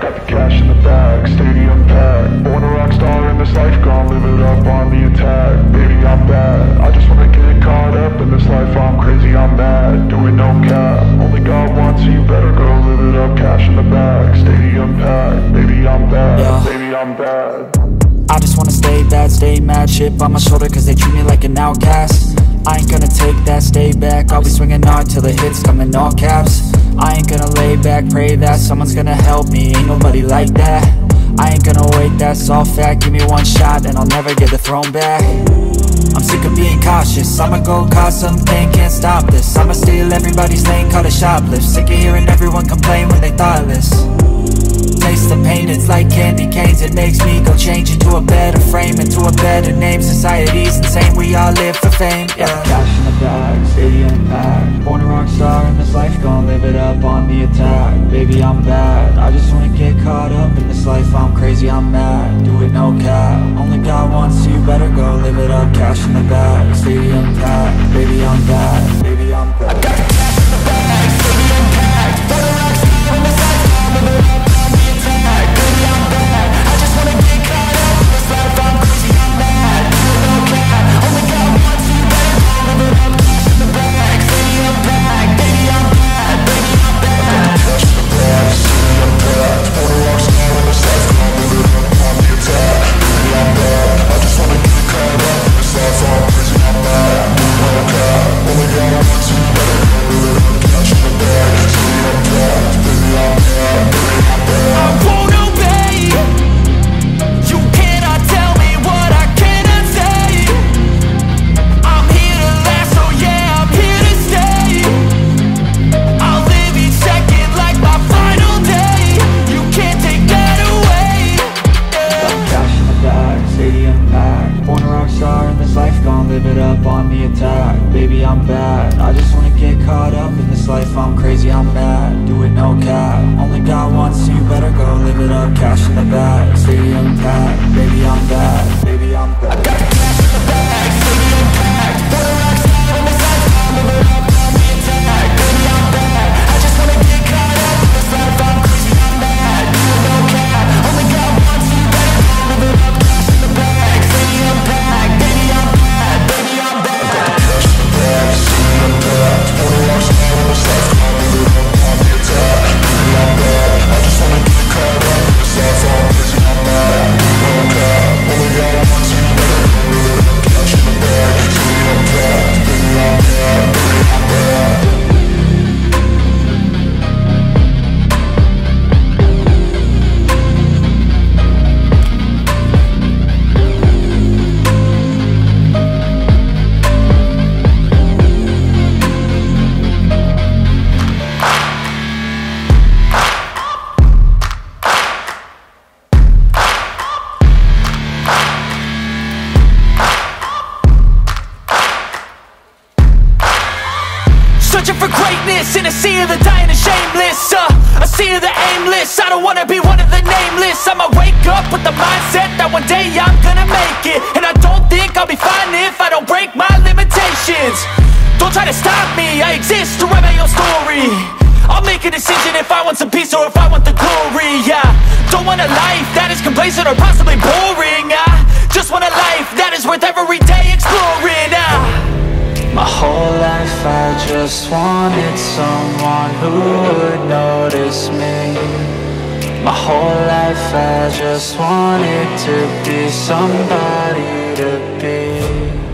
got the cash in the bag, stadium packed. Born a rock star in this life, gon' live it up on the attack. Baby, I'm bad, I just wanna get caught up in this life. I'm crazy, I'm mad, doing no cap. Only God wants you, better go live it up. Cash in the bag, stadium packed. Baby, I'm bad, yeah. Baby, I'm bad. I just wanna stay bad, stay mad. Chip on my shoulder cause they treat me like an outcast. I ain't gonna take that, stay back. I'll be swinging hard till the hits come in all caps. I ain't gonna lay back, pray that someone's gonna help me. Ain't nobody like that. I ain't gonna wait, that's all fact. Give me one shot and I'll never get the throne back. I'm sick of being cautious, I'ma go cause something, can't stop this. I'ma steal everybody's lane, call it shoplift. Sick of hearing everyone complain when they thoughtless. Taste the pain, it's like candy canes. It makes me go change into a better frame, into a better name. Society's insane, we all live for fame, yeah. Cash in the bag, stadium packed. Born a rock star in this life, gon' live it up on the attack. Baby, I'm bad, I just wanna get caught up in this life. I'm crazy, I'm mad, do it no cap. Only God wants you, better go live it up. Cash in the bag, stadium packed. Baby, I'm bad, baby, I'm bad. I got the cash in the bag, stadium packed. Born a rock star in this life, gon' live it up. Baby, I'm bad, I just wanna get caught up in this life. I'm crazy, I'm mad, do it no cap. Only God wants you, better go live it up. Cash in the bag, stadium packed. Baby, I'm bad, baby, I'm bad. Cash in the bag, stadium packed. Born a rock star in this life, gon' live it up on the attack. Baby, I'm bad, I just wanna get caught up in this life. I'm crazy, I'm mad, do it no cap. Only God wants you, better go live it up. Cash in the bag, stadium packed. Baby, I'm bad, baby, I'm bad. I won't obey. You cannot tell me what I cannot say. I'm here to last, so yeah, I'm here to stay. I'll live each second like my final day. You can't take that away, yeah. Got cash in the bag, stadium packed. Born a rock star in this life, gon' live it up on the attack. Baby, I'm bad, I just wanna get caught up in this life. I'm crazy, I'm mad, do it no cap. Only God wants you, better go live it up. Cash in the bag, stadium packed. Baby, I'm bad, baby, I'm bad. I got the cash in the bag, stadium packed. Born a rock star in this life, gon' live it up on the attack. Baby, I'm bad, I just wanna get caught up in this life. I'm crazy, I'm mad, do it no cap. Only God wants you, better go live it up. Cash in the bag, stadium packed. Baby, I'm bad, baby, I'm bad. I got the cash in the bag, stadium packed. Born a rock star in this life, gon' live it up on the attack. Baby, I'm bad, I just wanna get caught up in this life. I'm crazy, I'm mad, do it no cap. Only God wants you, better go live it up. Cash in the bag, stadium packed. Baby, I'm bad, baby, I'm bad. Searching for greatness in a sea of the dying and shameless, a sea of the aimless. I don't wanna be one of the nameless. I'ma wake up with the mindset that one day I'm gonna make it. And I don't think I'll be fine if I don't break my limitations. Don't try to stop me, I exist to write my own story. I'll make a decision if I want some peace or if I want the glory, yeah. Don't want a life that is complacent or possibly boring. I just want a life that is worth every day exploring. My whole life I just wanted someone who would notice me. My whole life I just wanted to be somebody to be.